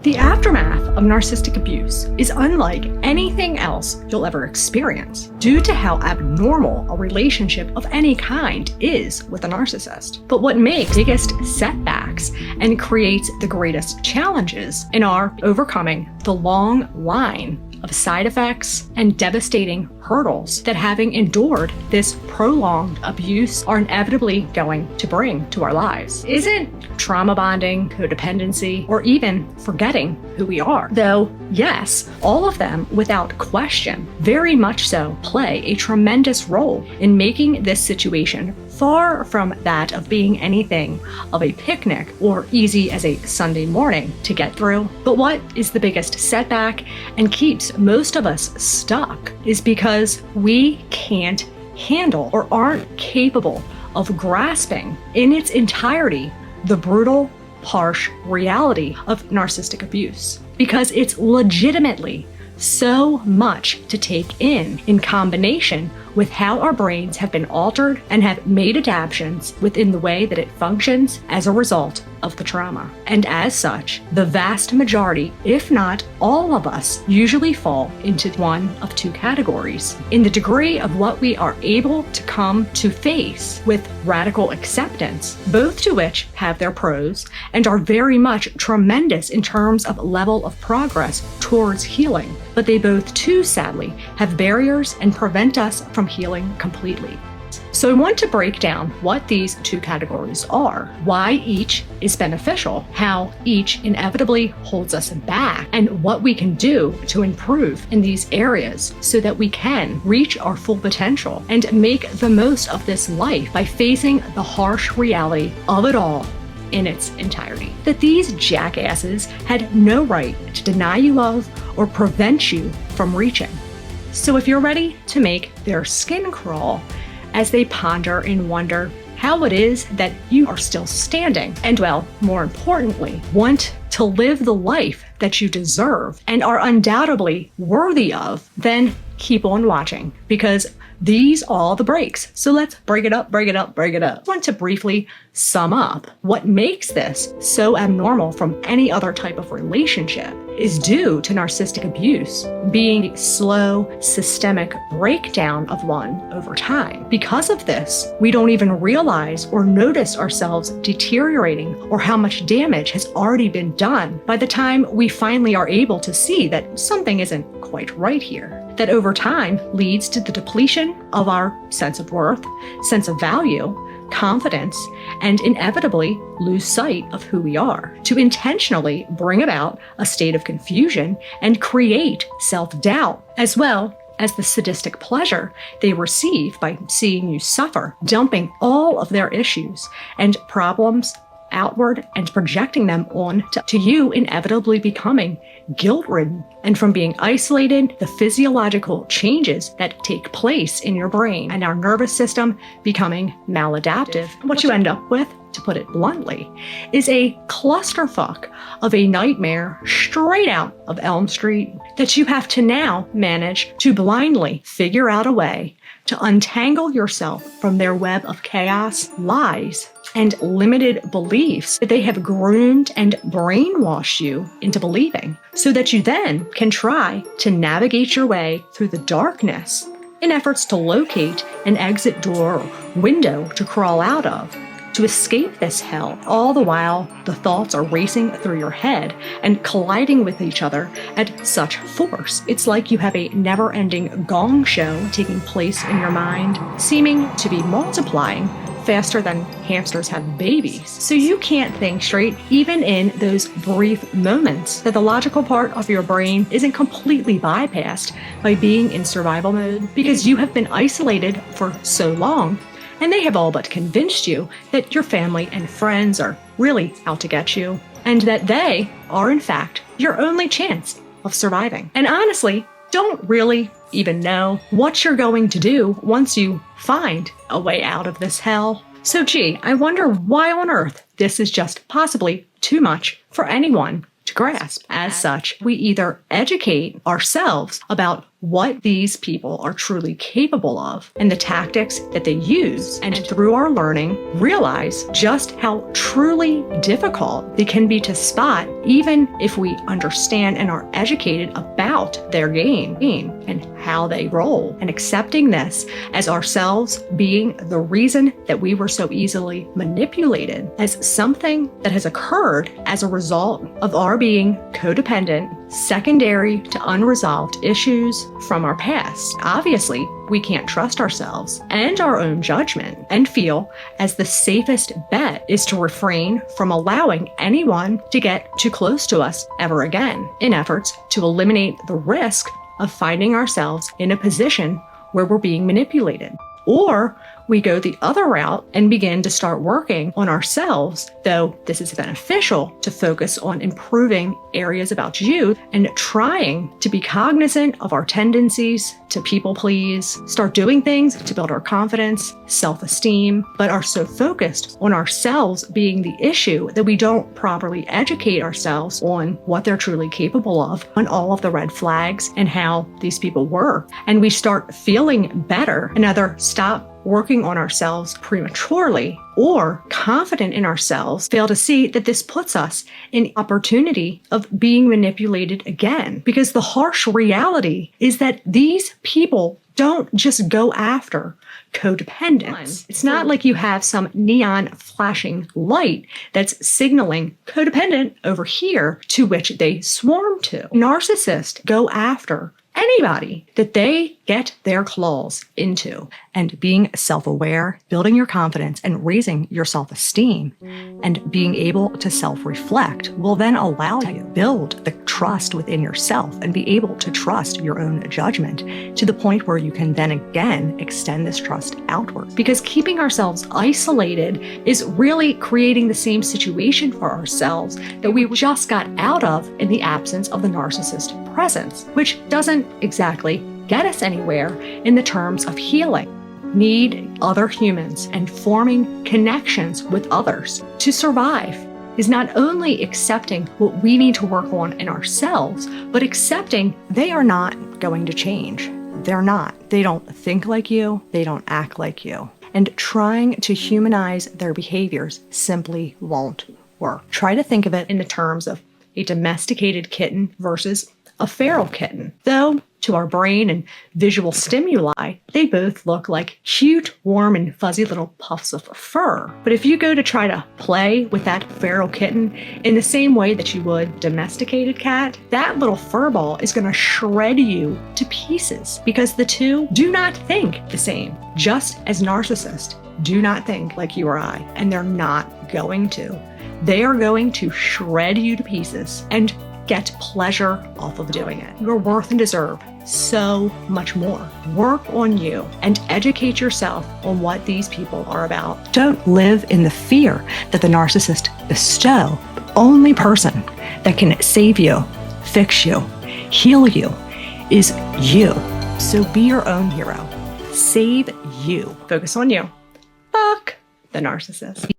The aftermath of narcissistic abuse is unlike anything else you'll ever experience due to how abnormal a relationship of any kind is with a narcissist. But what makes the biggest setbacks and creates the greatest challenges in our overcoming the long line of side effects and devastating hurdles that having endured this prolonged abuse are inevitably going to bring to our lives isn't trauma bonding, codependency, or even forgetting who we are. Though, yes, all of them, without question, very much so play a tremendous role in making this situation far from that of being anything of a picnic or easy as a Sunday morning to get through. But what is the biggest setback and keeps most of us stuck is because we can't handle or aren't capable of grasping in its entirety the brutal, harsh reality of narcissistic abuse. Because it's legitimately so much to take in combination with how our brains have been altered and have made adaptations within the way that it functions as a result of the trauma. And as such, the vast majority, if not all of us, usually fall into one of two categories. In the degree of what we are able to come to face with radical acceptance, both to which have their pros and are very much tremendous in terms of level of progress towards healing. But they both too, sadly, have barriers and prevent us from healing completely. So I want to break down what these two categories are, why each is beneficial, how each inevitably holds us back, and what we can do to improve in these areas so that we can reach our full potential and make the most of this life by facing the harsh reality of it all in its entirety. That these jackasses had no right to deny you of or prevent you from reaching. So if you're ready to make their skin crawl as they ponder and wonder how it is that you are still standing, and well, more importantly, want to live the life that you deserve and are undoubtedly worthy of, then keep on watching, because these are the breaks. So let's break it up. I want to briefly sum up what makes this so abnormal from any other type of relationship is due to narcissistic abuse being a slow, systemic breakdown of one over time. Because of this, we don't even realize or notice ourselves deteriorating or how much damage has already been done by the time we finally are able to see that something isn't quite right here. That over time leads to the depletion of our sense of worth, sense of value, confidence, and inevitably lose sight of who we are, to intentionally bring about a state of confusion and create self-doubt, as well as the sadistic pleasure they receive by seeing you suffer, dumping all of their issues and problems outward and projecting them on to you, inevitably becoming guilt-ridden. And from being isolated, the physiological changes that take place in your brain and our nervous system becoming maladaptive. What you end up with, to put it bluntly, is a clusterfuck of a nightmare straight out of Elm Street that you have to now manage to blindly figure out a way to untangle yourself from their web of chaos, lies, and limited beliefs that they have groomed and brainwashed you into believing, so that you then can try to navigate your way through the darkness in efforts to locate an exit door or window to crawl out of, to escape this hell. All the while, the thoughts are racing through your head and colliding with each other at such force. It's like you have a never-ending gong show taking place in your mind, seeming to be multiplying faster than hamsters have babies. So you can't think straight, even in those brief moments that the logical part of your brain isn't completely bypassed by being in survival mode, because you have been isolated for so long, and they have all but convinced you that your family and friends are really out to get you, and that they are in fact your only chance of surviving. And honestly, don't really even know what you're going to do once you find a way out of this hell. So gee, I wonder why on earth this is just possibly too much for anyone to grasp. As such, we either educate ourselves about what these people are truly capable of and the tactics that they use, and through our learning, realize just how truly difficult they can be to spot, even if we understand and are educated about their game and how they roll. And accepting this as ourselves being the reason that we were so easily manipulated as something that has occurred as a result of our being codependent, secondary to unresolved issues from our past. Obviously, we can't trust ourselves and our own judgment and feel as the safest bet is to refrain from allowing anyone to get too close to us ever again, in efforts to eliminate the risk of finding ourselves in a position where we're being manipulated. Or we go the other route and begin to start working on ourselves, though this is beneficial to focus on improving areas about you and trying to be cognizant of our tendencies to people please, start doing things to build our confidence, self-esteem, but are so focused on ourselves being the issue that we don't properly educate ourselves on what they're truly capable of, on all of the red flags and how these people work. And we start feeling better and either stop working on ourselves prematurely or confident in ourselves, fail to see that this puts us in the opportunity of being manipulated again. Because the harsh reality is that these people don't just go after codependence. It's not like you have some neon flashing light that's signaling codependent over here to which they swarm to. Narcissists go after anybody that they get their claws into. And being self-aware, building your confidence, and raising your self-esteem, and being able to self-reflect will then allow you to build the trust within yourself and be able to trust your own judgment to the point where you can then again extend this trust outward. Because keeping ourselves isolated is really creating the same situation for ourselves that we just got out of in the absence of the narcissist presence, which doesn't exactly get us anywhere in the terms of healing. Need other humans and forming connections with others to survive is not only accepting what we need to work on in ourselves, but accepting they are not going to change. They're not. They don't think like you. They don't act like you. And trying to humanize their behaviors simply won't work. Try to think of it in the terms of a domesticated kitten versus a feral kitten. Though, to our brain and visual stimuli, they both look like cute, warm, and fuzzy little puffs of fur. But if you go to try to play with that feral kitten in the same way that you would domesticated cat, that little fur ball is going to shred you to pieces because the two do not think the same, just as narcissists do not think like you or I, and they're not going to. They are going to shred you to pieces and get pleasure off of doing it. You're worth and deserve so much more. Work on you and educate yourself on what these people are about. Don't live in the fear that the narcissist bestow. The only person that can save you, fix you, heal you is you. So be your own hero. Save you. Focus on you. Fuck the narcissist.